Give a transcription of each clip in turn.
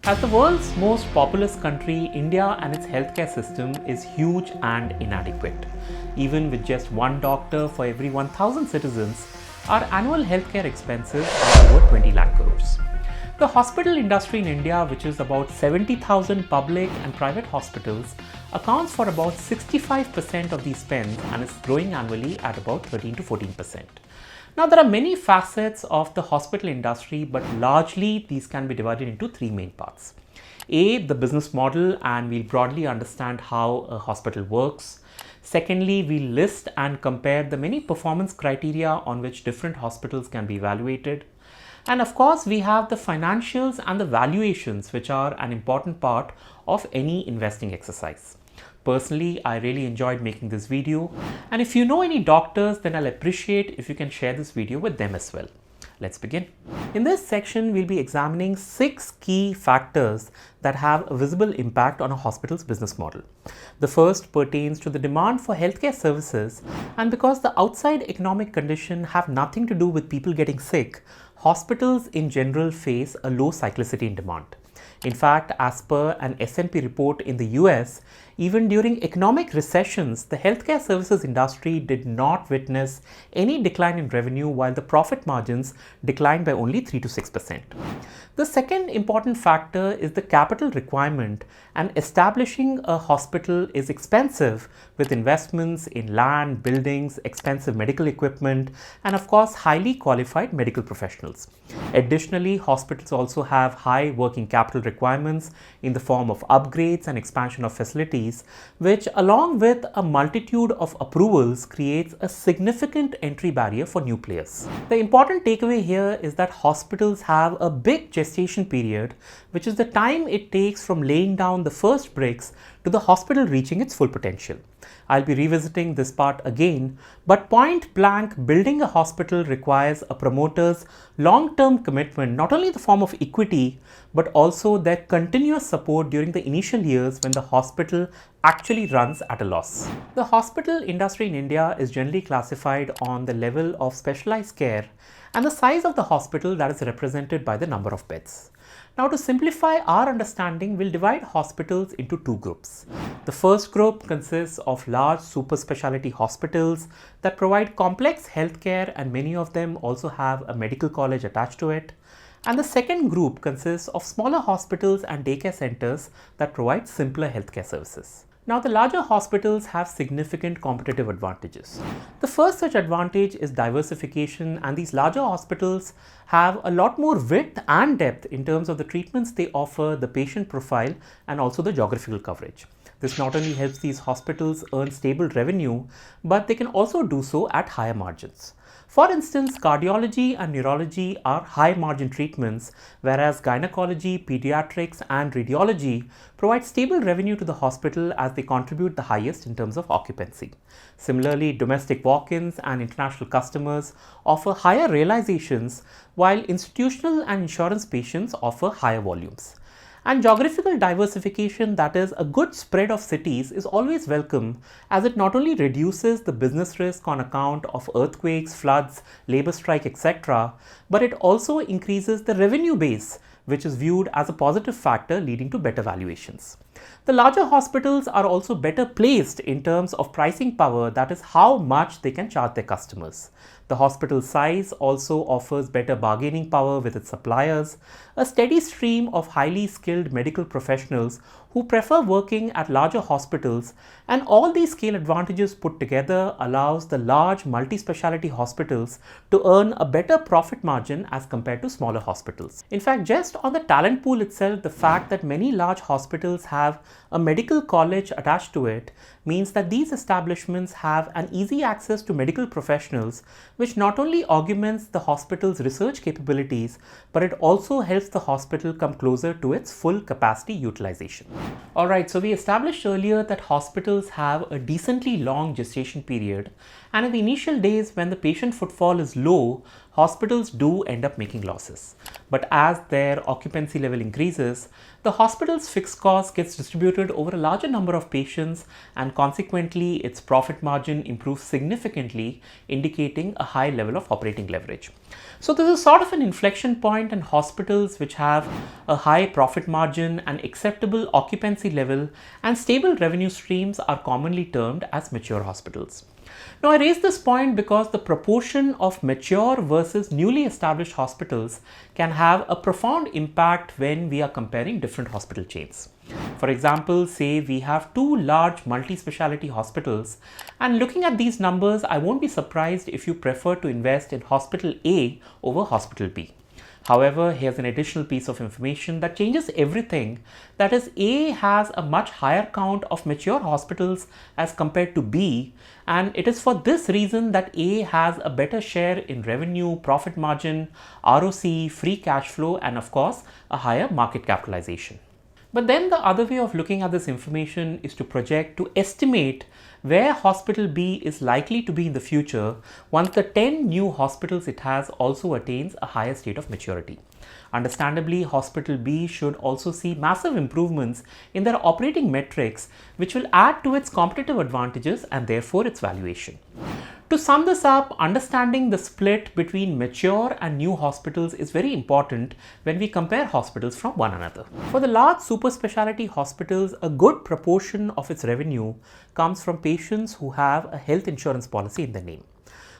As the world's most populous country, India and its healthcare system is huge and inadequate. Even with just one doctor for every 1,000 citizens, our annual healthcare expenses are over 20 lakh crores. The hospital industry in India, which is about 70,000 public and private hospitals, accounts for about 65% of these spends and is growing annually at about 13 to 14%. Now, there are many facets of the hospital industry, but largely these can be divided into three main parts. A, the business model, and we'll broadly understand how a hospital works. Secondly, we list and compare the many performance criteria on which different hospitals can be evaluated. And of course, we have the financials and the valuations, which are an important part of any investing exercise. Personally, I really enjoyed making this video, and if you know any doctors, then I'll appreciate if you can share this video with them as well. Let's begin. In this section, we'll be examining 6 key factors that have a visible impact on a hospital's business model. The first pertains to the demand for healthcare services, and because the outside economic condition have nothing to do with people getting sick, hospitals in general face a low cyclicity in demand. In fact, as per an S&P report in the US, even during economic recessions, the healthcare services industry did not witness any decline in revenue, while the profit margins declined by only 3 to 6%. The second important factor is the capital requirement, and establishing a hospital is expensive with investments in land, buildings, expensive medical equipment, and of course highly qualified medical professionals. Additionally, hospitals also have high working capital requirements in the form of upgrades and expansion of facilities, which along with a multitude of approvals creates a significant entry barrier for new players. The important takeaway here is that hospitals have a big gestation period, which is the time it takes from laying down the first bricks to the hospital reaching its full potential. I'll be revisiting this part again, but point blank, building a hospital requires a promoter's long-term commitment, not only in the form of equity, but also their continuous support during the initial years when the hospital actually runs at a loss. The hospital industry in India is generally classified on the level of specialized care and the size of the hospital that is represented by the number of beds. Now, to simplify our understanding, we'll divide hospitals into 2 groups. The first group consists of large super specialty hospitals that provide complex healthcare, and many of them also have a medical college attached to it. And the second group consists of smaller hospitals and daycare centers that provide simpler healthcare services. Now, the larger hospitals have significant competitive advantages. The first such advantage is diversification, and these larger hospitals have a lot more width and depth in terms of the treatments they offer, the patient profile, and also the geographical coverage. This not only helps these hospitals earn stable revenue, but they can also do so at higher margins. For instance, cardiology and neurology are high margin treatments, whereas gynecology, pediatrics, and radiology provide stable revenue to the hospital as they contribute the highest in terms of occupancy. Similarly, domestic walk-ins and international customers offer higher realizations, while institutional and insurance patients offer higher volumes. And geographical diversification, that is a good spread of cities, is always welcome, as it not only reduces the business risk on account of earthquakes, floods, labor strike, etc., but it also increases the revenue base, which is viewed as a positive factor leading to better valuations. The larger hospitals are also better placed in terms of pricing power, that is how much they can charge their customers. The hospital size also offers better bargaining power with its suppliers, a steady stream of highly skilled medical professionals who prefer working at larger hospitals, and all these scale advantages put together allows the large multi-speciality hospitals to earn a better profit margin as compared to smaller hospitals. In fact, just on the talent pool itself, the fact that many large hospitals have a medical college attached to it means that these establishments have an easy access to medical professionals, which not only augments the hospital's research capabilities, but it also helps the hospital come closer to its full capacity utilization. Alright, so we established earlier that hospitals have a decently long gestation period, and in the initial days when the patient footfall is low, hospitals do end up making losses. But as their occupancy level increases, the hospital's fixed cost gets distributed over a larger number of patients, and consequently its profit margin improves significantly, indicating a high level of operating leverage. So this is sort of an inflection point, and hospitals which have a high profit margin, an acceptable occupancy level and stable revenue streams are commonly termed as mature hospitals. Now, I raise this point because the proportion of mature versus newly established hospitals can have a profound impact when we are comparing different hospital chains. For example, say we have two large multi-speciality hospitals, and looking at these numbers, I won't be surprised if you prefer to invest in Hospital A over Hospital B. However, here's an additional piece of information that changes everything. That is, A has a much higher count of mature hospitals as compared to B, and it is for this reason that A has a better share in revenue, profit margin, ROC, free cash flow, and of course, a higher market capitalization. But then the other way of looking at this information is to project, to estimate where Hospital B is likely to be in the future once the 10 new hospitals it has also attains a higher state of maturity. Understandably, Hospital B should also see massive improvements in their operating metrics, which will add to its competitive advantages and therefore its valuation. To sum this up, understanding the split between mature and new hospitals is very important when we compare hospitals from one another. For the large super specialty hospitals, a good proportion of its revenue comes from patients who have a health insurance policy in their name.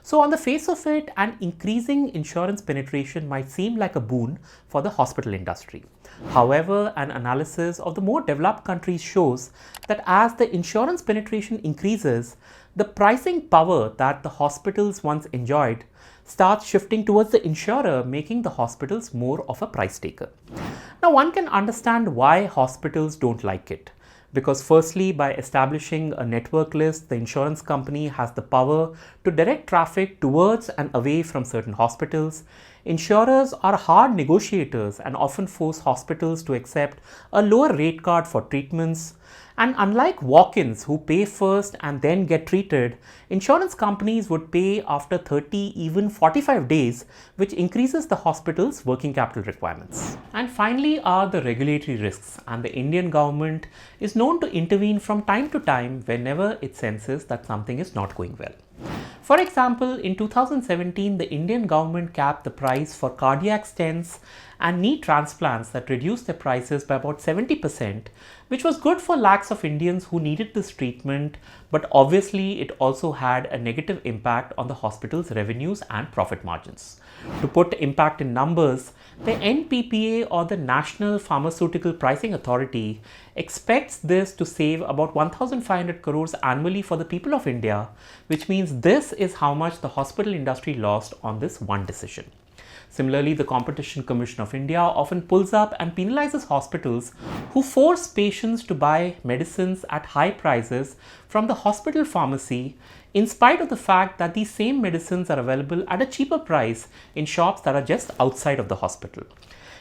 So on the face of it, an increasing insurance penetration might seem like a boon for the hospital industry. However, an analysis of the more developed countries shows that as the insurance penetration increases, the pricing power that the hospitals once enjoyed starts shifting towards the insurer, making the hospitals more of a price taker. Now, one can understand why hospitals don't like it. Because firstly, by establishing a network list, the insurance company has the power to direct traffic towards and away from certain hospitals. Insurers are hard negotiators and often force hospitals to accept a lower rate card for treatments. And unlike walk-ins who pay first and then get treated, insurance companies would pay after 30, even 45 days, which increases the hospital's working capital requirements. And finally are the regulatory risks, and the Indian government is known to intervene from time to time whenever it senses that something is not going well. For example, in 2017, the Indian government capped the price for cardiac stents and knee transplants that reduced their prices by about 70%, which was good for lakhs of Indians who needed this treatment, but obviously it also had a negative impact on the hospital's revenues and profit margins. To put impact in numbers, the NPPA, or the National Pharmaceutical Pricing Authority, expects this to save about 1,500 crores annually for the people of India, which means this is how much the hospital industry lost on this one decision. Similarly, the Competition Commission of India often pulls up and penalizes hospitals who force patients to buy medicines at high prices from the hospital pharmacy, in spite of the fact that these same medicines are available at a cheaper price in shops that are just outside of the hospital.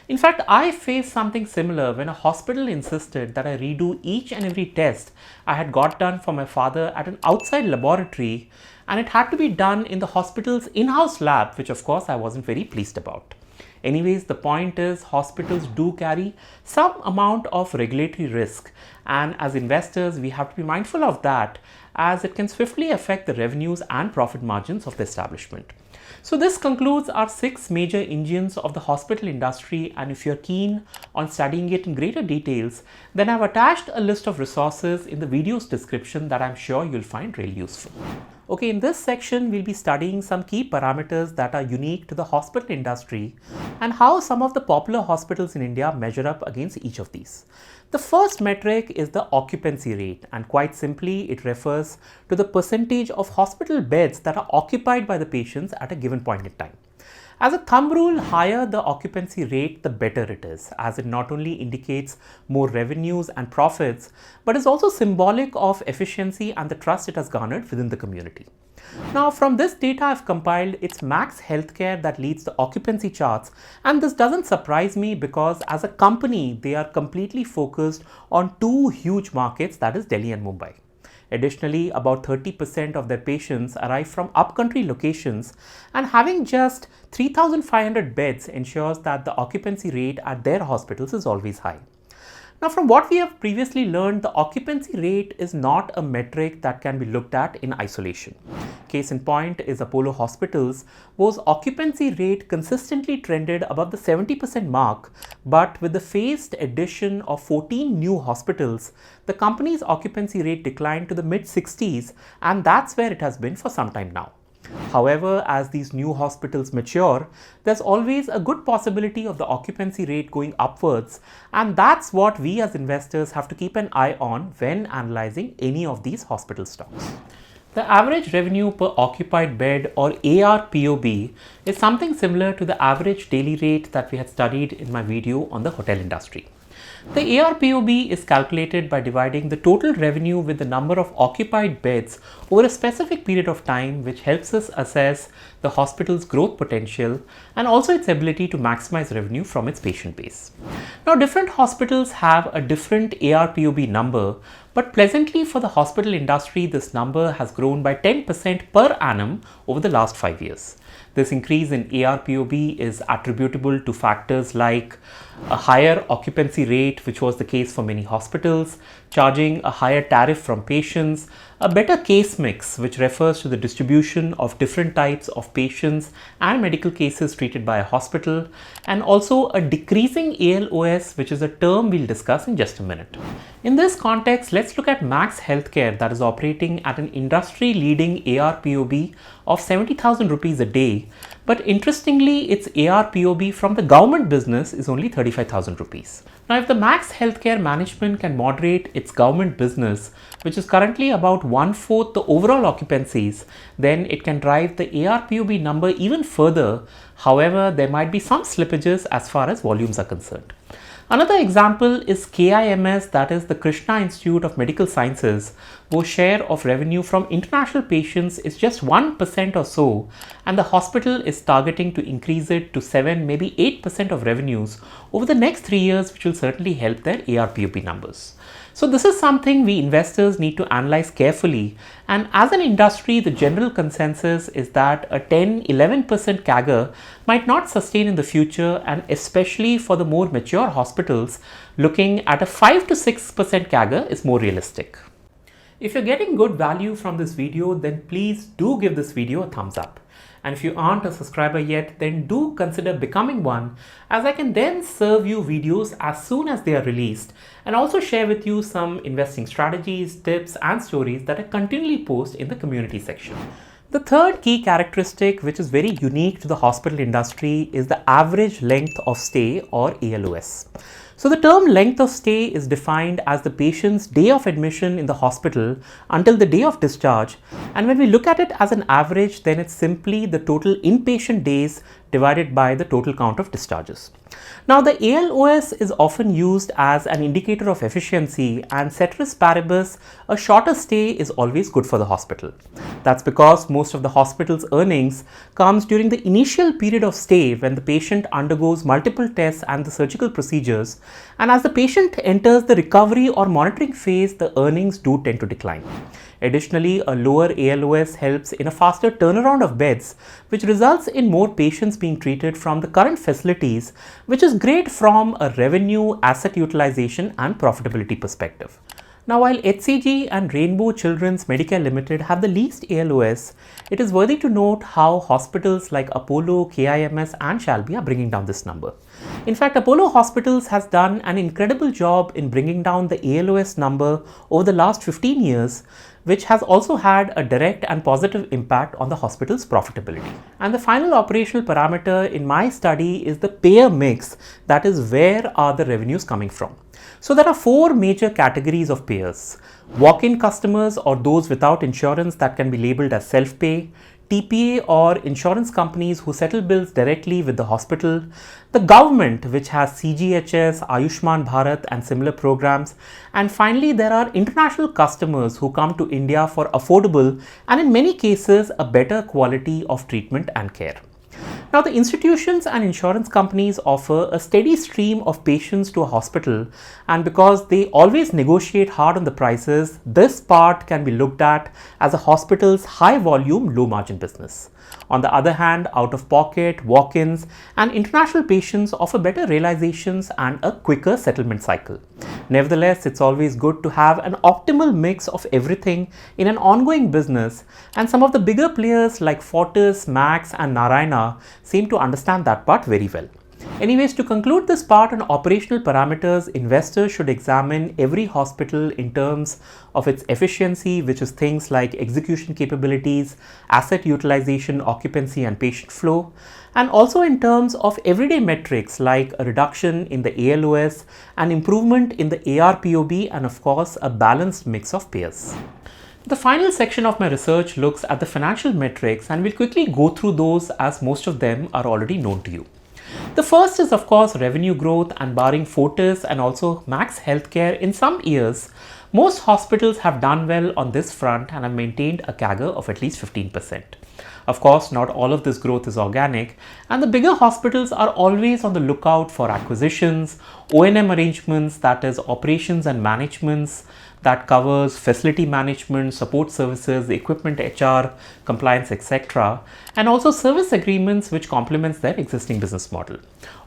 In fact, I faced something similar when a hospital insisted that I redo each and every test I had got done for my father at an outside laboratory, and it had to be done in the hospital's in-house lab, which of course I wasn't very pleased about. Anyways, the point is hospitals do carry some amount of regulatory risk, and as investors we have to be mindful of that, as it can swiftly affect the revenues and profit margins of the establishment. So this concludes our 6 major engines of the hospital industry, and if you're keen on studying it in greater details, then I've attached a list of resources in the video's description that I'm sure you'll find really useful. Okay, in this section, we'll be studying some key parameters that are unique to the hospital industry and how some of the popular hospitals in India measure up against each of these. The first metric is the occupancy rate, and quite simply, it refers to the percentage of hospital beds that are occupied by the patients at a given point in time. As a thumb rule, higher the occupancy rate, the better it is, as it not only indicates more revenues and profits, but is also symbolic of efficiency and the trust it has garnered within the community. Now, from this data I've compiled, it's Max Healthcare that leads the occupancy charts, and this doesn't surprise me because as a company, they are completely focused on two huge markets, that is Delhi and Mumbai. Additionally, about 30% of their patients arrive from upcountry locations, and having just 3,500 beds ensures that the occupancy rate at their hospitals is always high. Now, from what we have previously learned, the occupancy rate is not a metric that can be looked at in isolation. Case in point is Apollo Hospitals, whose occupancy rate consistently trended above the 70% mark, but with the phased addition of 14 new hospitals, the company's occupancy rate declined to the mid-60s, and that's where it has been for some time now. However, as these new hospitals mature, there's always a good possibility of the occupancy rate going upwards, and that's what we as investors have to keep an eye on when analyzing any of these hospital stocks. The average revenue per occupied bed, or ARPOB, is something similar to the average daily rate that we had studied in my video on the hotel industry. The ARPOB is calculated by dividing the total revenue with the number of occupied beds over a specific period of time, which helps us assess the hospital's growth potential and also its ability to maximize revenue from its patient base. Now, different hospitals have a different ARPOB number, but pleasantly for the hospital industry, this number has grown by 10% per annum over the last 5 years. This increase in ARPOB is attributable to factors like a higher occupancy rate, which was the case for many hospitals, charging a higher tariff from patients, a better case mix, which refers to the distribution of different types of patients and medical cases treated by a hospital, and also a decreasing ALOS, which is a term we'll discuss in just a minute. In this context, let's look at Max Healthcare, that is operating at an industry-leading ARPOB of 70,000 rupees a day, but interestingly, its ARPOB from the government business is only 35,000 rupees. Now, if the Max Healthcare management can moderate its government business, which is currently about 1/4 the overall occupancies, then it can drive the ARPOB number even further. However, there might be some slippages as far as volumes are concerned. Another example is KIMS, that is the Krishna Institute of Medical Sciences, whose share of revenue from international patients is just 1% or so, and the hospital is targeting to increase it to 7, maybe 8% of revenues over the next 3 years, which will certainly help their ARPOB numbers. So this is something we investors need to analyze carefully, and as an industry, the general consensus is that a 10-11% CAGR might not sustain in the future, and especially for the more mature hospitals, looking at a 5 to 6% CAGR is more realistic. If you're getting good value from this video, then please do give this video a thumbs up. And if you aren't a subscriber yet, then do consider becoming one, as I can then serve you videos as soon as they are released, and also share with you some investing strategies, tips and stories that I continually post in the community section. The third key characteristic, which is very unique to the hospital industry, is the average length of stay, or ALOS. So the term length of stay is defined as the patient's day of admission in the hospital until the day of discharge, and when we look at it as an average, then it's simply the total inpatient days divided by the total count of discharges. Now, the ALOS is often used as an indicator of efficiency, and ceteris paribus, a shorter stay is always good for the hospital. That's because most of the hospital's earnings comes during the initial period of stay when the patient undergoes multiple tests and the surgical procedures, and as the patient enters the recovery or monitoring phase, the earnings do tend to decline. Additionally, a lower ALOS helps in a faster turnaround of beds, which results in more patients being treated from the current facilities, which is great from a revenue, asset utilization and profitability perspective. Now, while HCG and Rainbow Childrens Medicare Limited have the least ALOS, it is worthy to note how hospitals like Apollo, KIMS and Shalby are bringing down this number. In fact, Apollo Hospitals has done an incredible job in bringing down the ALOS number over the last 15 years, which has also had a direct and positive impact on the hospital's profitability. And the final operational parameter in my study is the payer mix, that is, where are the revenues coming from. So there are 4 major categories of payers: walk-in customers, or those without insurance that can be labeled as self-pay; TPA, or insurance companies who settle bills directly with the hospital; the government, which has CGHS, Ayushman Bharat and similar programs; and finally there are international customers who come to India for affordable and in many cases a better quality of treatment and care. Now, the institutions and insurance companies offer a steady stream of patients to a hospital, and because they always negotiate hard on the prices, this part can be looked at as a hospital's high volume, low margin business. On the other hand, out-of-pocket, walk-ins and international patients offer better realizations and a quicker settlement cycle. Nevertheless, it's always good to have an optimal mix of everything in an ongoing business, and some of the bigger players like Fortis, Max and Narayana seem to understand that part very well. Anyways, to conclude this part on operational parameters, investors should examine every hospital in terms of its efficiency, which is things like execution capabilities, asset utilization, occupancy and patient flow, and also in terms of everyday metrics like a reduction in the ALOS, an improvement in the ARPOB, and of course a balanced mix of payers. The final section of my research looks at the financial metrics, and we'll quickly go through those as most of them are already known to you. The first is of course revenue growth, and barring Fortis and also Max Healthcare in some years, most hospitals have done well on this front and have maintained a CAGR of at least 15%. Of course, not all of this growth is organic, and the bigger hospitals are always on the lookout for acquisitions, O&M arrangements, that is operations and managements, that covers facility management, support services, equipment, HR, compliance, etc. and also service agreements which complements their existing business model.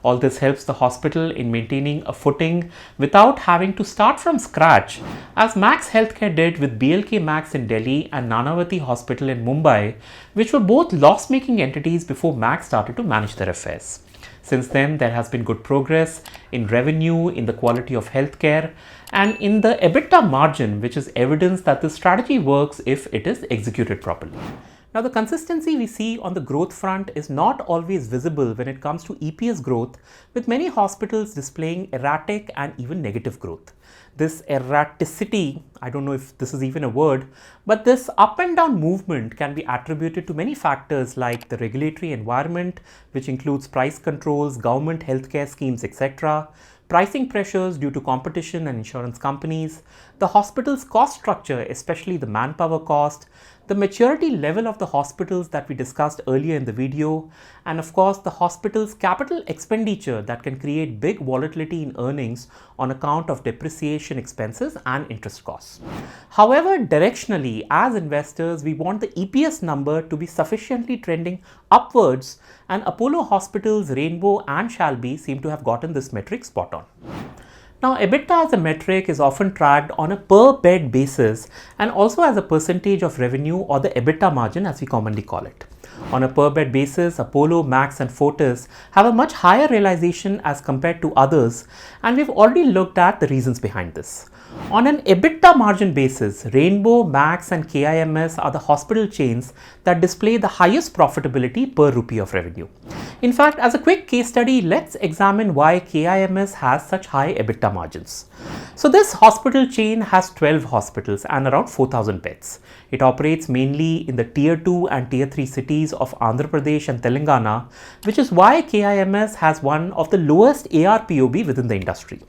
All this helps the hospital in maintaining a footing without having to start from scratch, as Max Healthcare did with BLK Max in Delhi and Nanavati Hospital in Mumbai, which were both loss-making entities before Max started to manage their affairs. Since then, there has been good progress in revenue, in the quality of healthcare, and in the EBITDA margin, which is evidence that the strategy works if it is executed properly. Now, the consistency we see on the growth front is not always visible when it comes to EPS growth, with many hospitals displaying erratic and even negative growth. This erraticity, I don't know if this is even a word, but this up and down movement can be attributed to many factors like the regulatory environment, which includes price controls, government healthcare schemes, etc., pricing pressures due to competition and insurance companies, the hospital's cost structure, especially the manpower cost, the maturity level of the hospitals that we discussed earlier in the video, and of course the hospital's capital expenditure that can create big volatility in earnings on account of depreciation expenses and interest costs. However, directionally, as investors, we want the EPS number to be sufficiently trending upwards, and Apollo Hospitals, Rainbow and Shalby seem to have gotten this metric spot on. Now, EBITDA as a metric is often tracked on a per bed basis and also as a percentage of revenue, or the EBITDA margin as we commonly call it. On a per bed basis, Apollo, Max and Fortis have a much higher realization as compared to others, and we've already looked at the reasons behind this. On an EBITDA margin basis, Rainbow, Max and KIMS are the hospital chains that display the highest profitability per rupee of revenue. In fact, as a quick case study, let's examine why KIMS has such high EBITDA margins. So this hospital chain has 12 hospitals and around 4,000 beds. It operates mainly in the tier 2 and tier 3 cities of Andhra Pradesh and Telangana, which is why KIMS has one of the lowest ARPOB within the industry.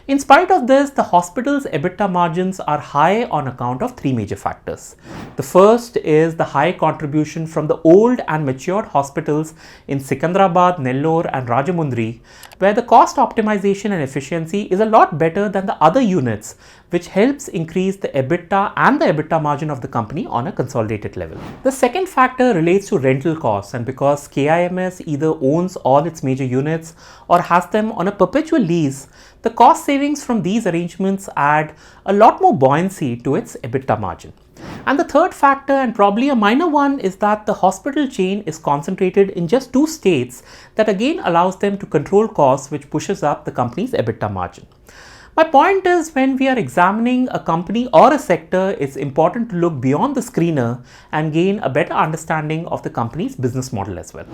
In spite of this, the hospital's EBITDA margins are high on account of three major factors. The first is the high contribution from the old and matured hospitals in Secunderabad, Nellore and Rajamundry, where the cost optimization and efficiency is a lot better than the other units, which helps increase the EBITDA and the EBITDA margin of the company on a consolidated level. The second factor relates to rental costs, and because KIMS either owns all its major units or has them on a perpetual lease, the cost savings from these arrangements add a lot more buoyancy to its EBITDA margin. And the third factor, and probably a minor one, is that the hospital chain is concentrated in just 2 states, that again allows them to control costs, which pushes up the company's EBITDA margin. My point is, when we are examining a company or a sector, it's important to look beyond the screener and gain a better understanding of the company's business model as well.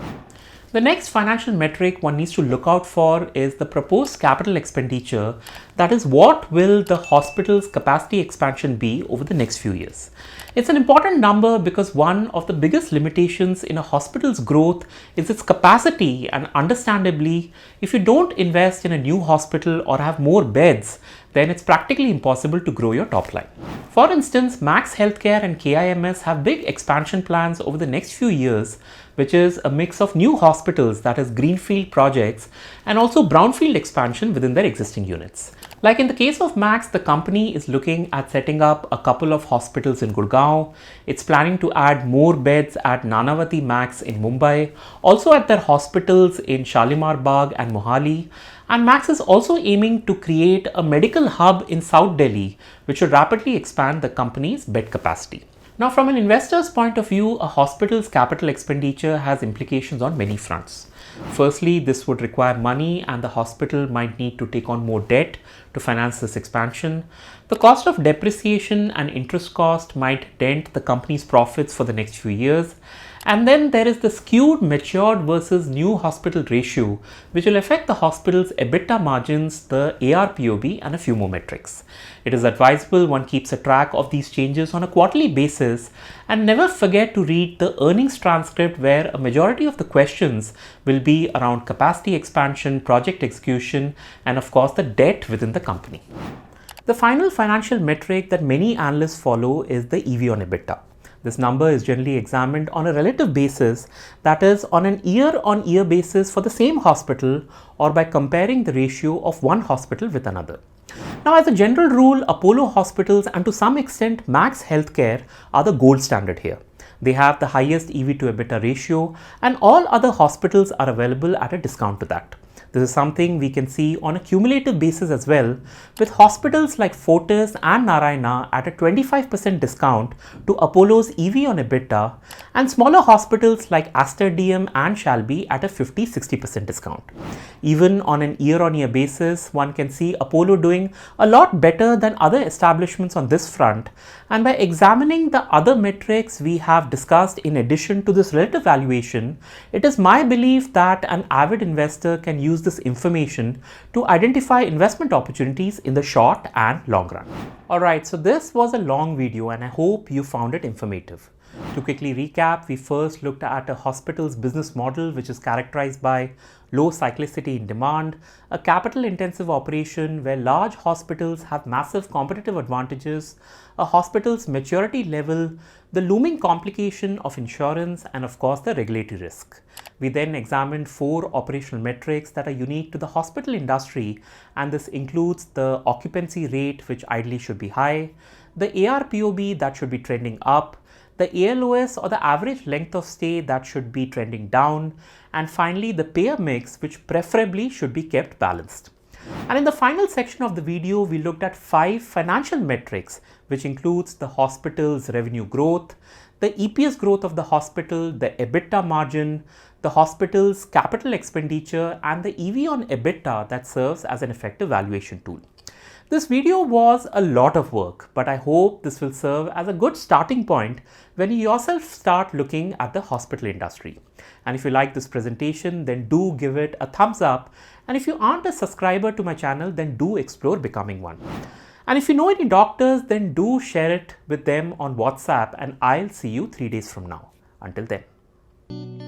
The next financial metric one needs to look out for is the proposed capital expenditure, that is, what will the hospital's capacity expansion be over the next few years. It's an important number because one of the biggest limitations in a hospital's growth is its capacity, and understandably, if you don't invest in a new hospital or have more beds, then it's practically impossible to grow your top line. For instance, Max Healthcare and KIMS have big expansion plans over the next few years, which is a mix of new hospitals, that is greenfield projects, and also brownfield expansion within their existing units. Like in the case of Max, the company is looking at setting up a couple of hospitals in Gurgaon. It's planning to add more beds at Nanavati Max in Mumbai, also at their hospitals in Shalimar Bagh and Mohali. And Max is also aiming to create a medical hub in South Delhi, which should rapidly expand the company's bed capacity. Now, from an investor's point of view, a hospital's capital expenditure has implications on many fronts. Firstly, this would require money and the hospital might need to take on more debt to finance this expansion. The cost of depreciation and interest cost might dent the company's profits for the next few years. And then there is the skewed matured versus new hospital ratio, which will affect the hospital's EBITDA margins, the ARPOB, and a few more metrics. It is advisable one keeps a track of these changes on a quarterly basis and never forget to read the earnings transcript, where a majority of the questions will be around capacity expansion, project execution, and of course the debt within the company. The final financial metric that many analysts follow is the EV-on-EBITDA. This number is generally examined on a relative basis, that is on an year-on-year basis for the same hospital or by comparing the ratio of one hospital with another. Now, as a general rule, Apollo hospitals and to some extent Max Healthcare are the gold standard here. They have the highest EV to EBITDA ratio, and all other hospitals are available at a discount to that. This is something we can see on a cumulative basis as well, with hospitals like Fortis and Narayana at a 25% discount to Apollo's EV on EBITDA, and smaller hospitals like Aster DM and Shalby at a 50-60% discount. Even on an year-on-year basis, one can see Apollo doing a lot better than other establishments on this front, and by examining the other metrics we have discussed in addition to this relative valuation, it is my belief that an avid investor can use this information to identify investment opportunities in the short and long run. Alright, so this was a long video and I hope you found it informative. To quickly recap, we first looked at a hospital's business model, which is characterized by low cyclicity in demand, a capital intensive operation where large hospitals have massive competitive advantages, a hospital's maturity level, the looming complication of insurance, and of course the regulatory risk. We then examined 4 operational metrics that are unique to the hospital industry, and this includes the occupancy rate, which ideally should be high, the ARPOB that should be trending up, the ALOS or the average length of stay that should be trending down, and finally the payer mix, which preferably should be kept balanced. And in the final section of the video, we looked at 5 financial metrics, which includes the hospital's revenue growth, the EPS growth of the hospital, the EBITDA margin, the hospital's capital expenditure, and the EV-on-EBITDA that serves as an effective valuation tool. This video was a lot of work, but I hope this will serve as a good starting point when you yourself start looking at the hospital industry. And if you like this presentation, then do give it a thumbs up. And if you aren't a subscriber to my channel, then do explore becoming one. And if you know any doctors, then do share it with them on WhatsApp, and I'll see you 3 days from now. Until then.